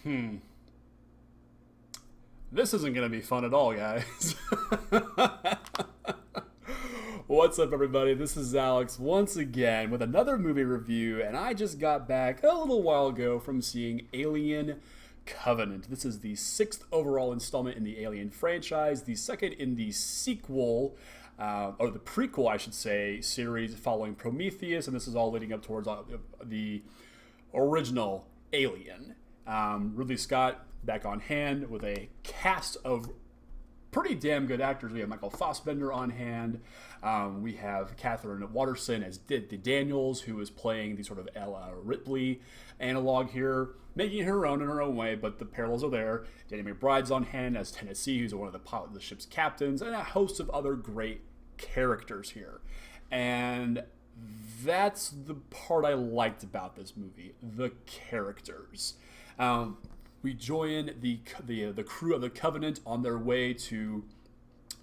Hmm. This isn't going to be fun at all, guys. What's up, everybody? This is Alex once again with another movie review, and I just got back a little while ago from seeing Alien Covenant. This is the sixth overall installment in the Alien franchise, the second in the sequel, or the prequel, I should say, series following Prometheus, and this is all leading up towards the original Alien. Ridley Scott back on hand with a cast of pretty damn good actors. We have Michael Fassbender on hand. We have Catherine Waterston as the Daniels, who is playing the sort of Ella Ripley analog here, making it her own in her own way, but the parallels are there. Danny McBride's on hand as Tennessee, who's one of the ship's captains, and a host of other great characters here. And that's the part I liked about this movie, the characters. We join the crew of the Covenant on their way to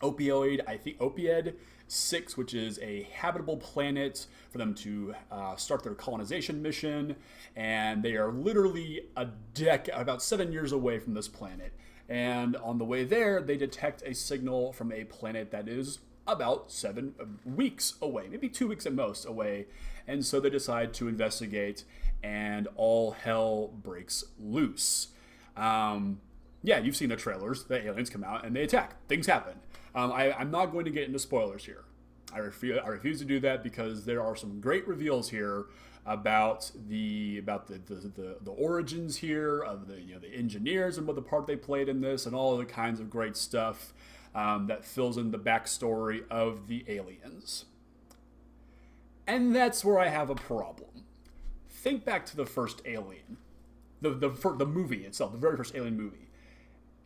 Opioid 6, which is a habitable planet for them to start their colonization mission. And they are literally about 7 years away from this planet. And on the way there, they detect a signal from a planet that is about 7 weeks away, maybe 2 weeks at most away. And so they decide to investigate, and all hell breaks loose. Yeah, you've seen the trailers. The aliens come out and they attack. Things happen. I'm not going to get into spoilers here. I refuse to do that because there are some great reveals here about the origins here of the engineers and what the part they played in this, and all the kinds of great stuff that fills in the backstory of the aliens. And that's where I have a problem. Think back to the first Alien. The movie itself, the very first Alien movie.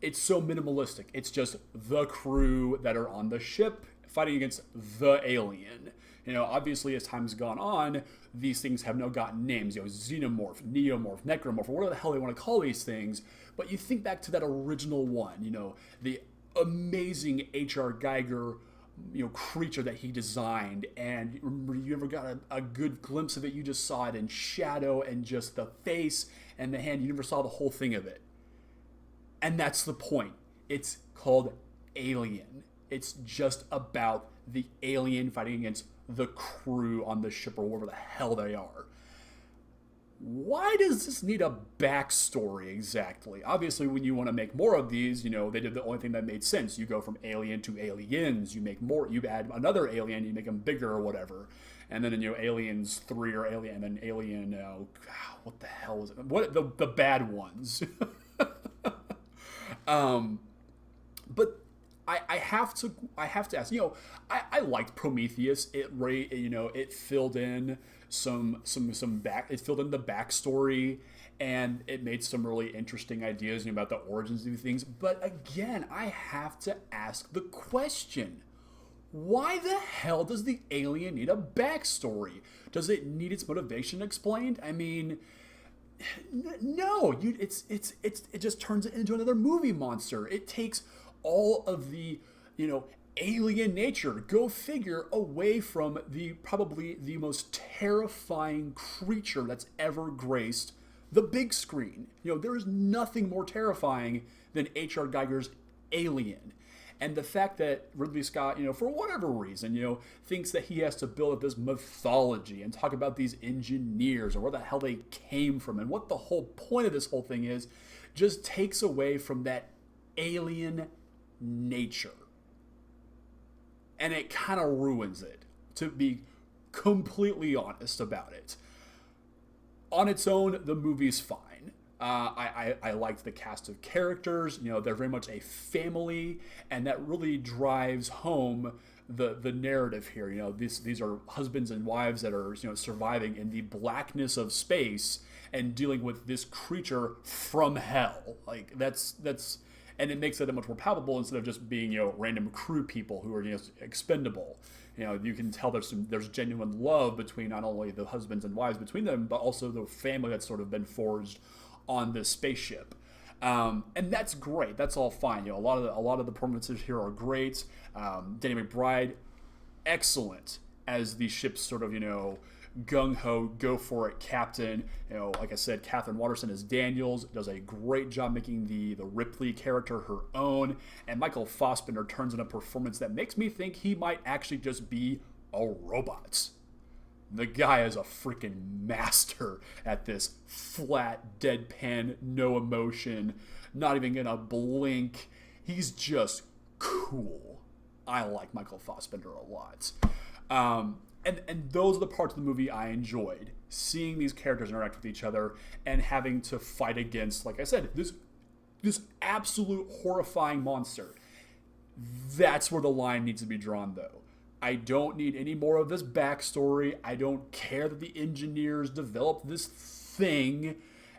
It's so minimalistic. It's just the crew that are on the ship fighting against the alien. Obviously, as time's gone on, these things have now gotten names. Xenomorph, Neomorph, Necromorph, or whatever the hell they want to call these things. But you think back to that original one, the amazing H.R. Geiger creature that he designed, and you ever got a good glimpse of it? You just saw it in shadow and just the face and the hand. You never saw the whole thing of it. And that's the point. It's called Alien. It's just about the alien fighting against the crew on the ship or wherever the hell they are. Why does this need a backstory exactly? Obviously, when you want to make more of these, they did the only thing that made sense. You go from alien to aliens. You make more. You add another alien. You make them bigger or whatever. And then Aliens 3 or Alien, and then Alien. What the hell was it? What the bad ones? But I have to ask. I liked Prometheus. It filled in it filled in the backstory, and it made some really interesting ideas about the origins of things. But again, I have to ask the question: why the hell does the alien need a backstory? Does it need its motivation explained? I mean, no. It just turns it into another movie monster. It takes all of the alien nature, go figure, away from probably the most terrifying creature that's ever graced the big screen. There is nothing more terrifying than H.R. Geiger's Alien. And the fact that Ridley Scott, for whatever reason, thinks that he has to build up this mythology and talk about these engineers or where the hell they came from and what the whole point of this whole thing is, just takes away from that alien nature. And it kind of ruins it, to be completely honest about it. On its own, the movie's fine. I liked the cast of characters. They're very much a family, and that really drives home the narrative here. These are husbands and wives that are surviving in the blackness of space and dealing with this creature from hell. Like that's. And it makes it much more palpable instead of just being, random crew people who are expendable. You can tell there's genuine love between not only the husbands and wives between them, but also the family that's sort of been forged on this spaceship. And that's great. That's all fine. A lot of the performances here are great. Danny McBride, excellent as the ship's sort of gung-ho, go for it, Captain. You know, like I said, Catherine Waterston as Daniels does a great job making the Ripley character her own, and Michael Fassbender turns in a performance that makes me think he might actually just be a robot. The guy is a freaking master at this flat, deadpan, no emotion, not even gonna blink. He's just cool. I like Michael Fassbender a lot. And those are the parts of the movie I enjoyed. Seeing these characters interact with each other and having to fight against, like I said, this absolute horrifying monster. That's where the line needs to be drawn, though. I don't need any more of this backstory. I don't care that the engineers developed this thing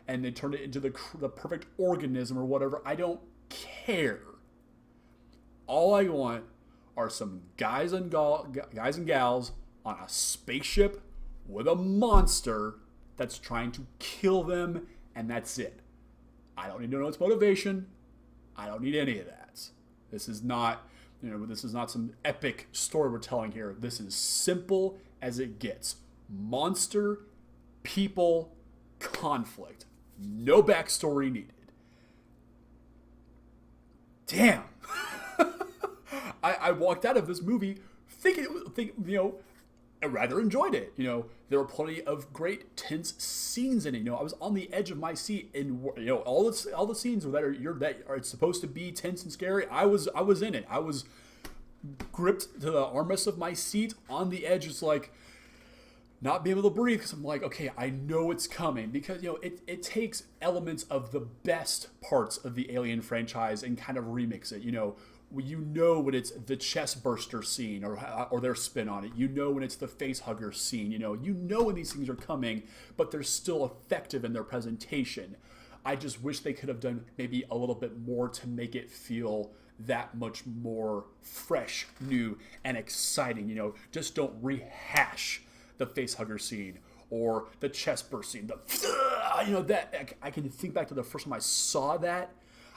and they turned it into the perfect organism or whatever. I don't care. All I want are some guys and gals on a spaceship with a monster that's trying to kill them, and that's it. I don't need to know its motivation. I don't need any of that. This is not, this is not some epic story we're telling here. This is simple as it gets. Monster, people, conflict. No backstory needed. Damn. I walked out of this movie thinking, I rather enjoyed it. There were plenty of great tense scenes in it. I was on the edge of my seat, and all the scenes that are supposed to be tense and scary. I was in it. I was gripped to the armrest of my seat on the edge. It's like not being able to breathe because I'm like, okay, I know it's coming, because it takes elements of the best parts of the Alien franchise and kind of remix it. When it's the chest burster scene or their spin on it. When it's the face hugger scene. When these things are coming, but they're still effective in their presentation. I just wish they could have done maybe a little bit more to make it feel that much more fresh, new, and exciting. Just don't rehash the face hugger scene or the chest burst scene. That I can think back to the first time I saw that.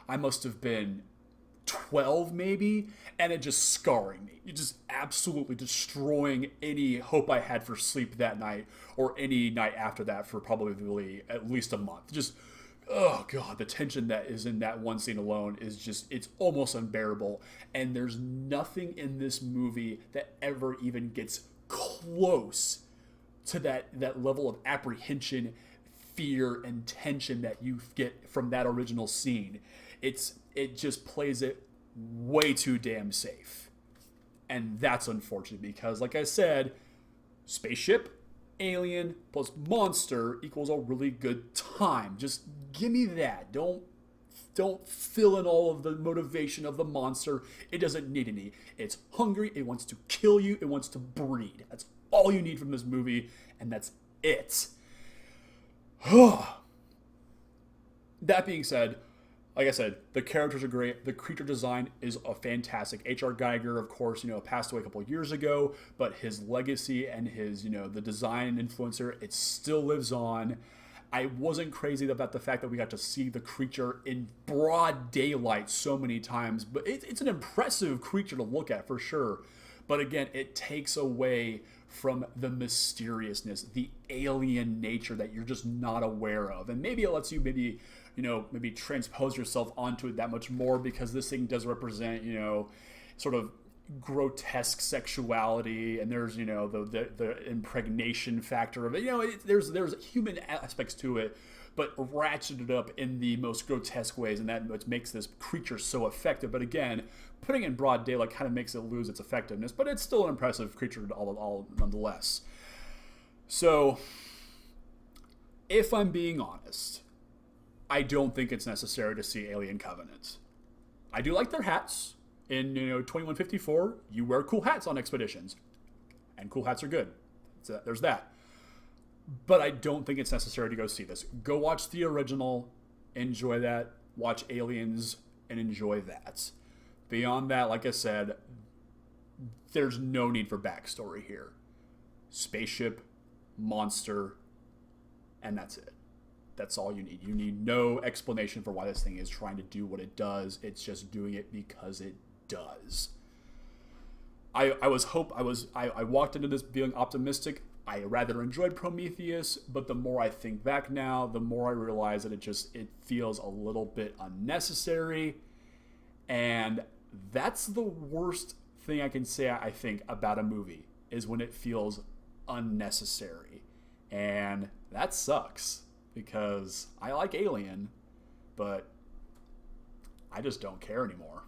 I must have been 12 maybe, and it just scarring me. It just absolutely destroying any hope I had for sleep that night or any night after that for probably at least a month. Just, oh God, the tension that is in that one scene alone is just, it's almost unbearable. And there's nothing in this movie that ever even gets close to that level of apprehension, fear, and tension that you get from that original scene. It just plays it way too damn safe. And that's unfortunate because, like I said, spaceship, alien, plus monster equals a really good time. Just give me that. Don't fill in all of the motivation of the monster. It doesn't need any. It's hungry. It wants to kill you. It wants to breed. That's all you need from this movie, and that's it. That being said, like I said, the characters are great. The creature design is a fantastic. H.R. Geiger, of course, passed away a couple of years ago, but his legacy and his, the design influencer, it still lives on. I wasn't crazy about the fact that we got to see the creature in broad daylight so many times, but it's an impressive creature to look at for sure. But again, it takes away from the mysteriousness, the alien nature that you're just not aware of. And maybe it lets you maybe transpose yourself onto it that much more, because this thing does represent, sort of grotesque sexuality, and there's, the impregnation factor of it. There's human aspects to it, but ratcheted up in the most grotesque ways, and that what makes this creature so effective. But again, putting it in broad daylight kind of makes it lose its effectiveness, but it's still an impressive creature all nonetheless. So, if I'm being honest, I don't think it's necessary to see Alien Covenant. I do like their hats. In 2154, you wear cool hats on expeditions, and cool hats are good. So there's that. But I don't think it's necessary to go see this. Go watch the original, enjoy that. Watch Aliens and enjoy that. Beyond that, like I said, there's no need for backstory here. Spaceship, monster, and that's it. That's all you need. You need no explanation for why this thing is trying to do what it does. It's just doing it because it does. I walked into this feeling optimistic. I rather enjoyed Prometheus, but the more I think back now, the more I realize that it feels a little bit unnecessary. And that's the worst thing I can say, I think, about a movie, is when it feels unnecessary. And that sucks, because I like Alien, but I just don't care anymore.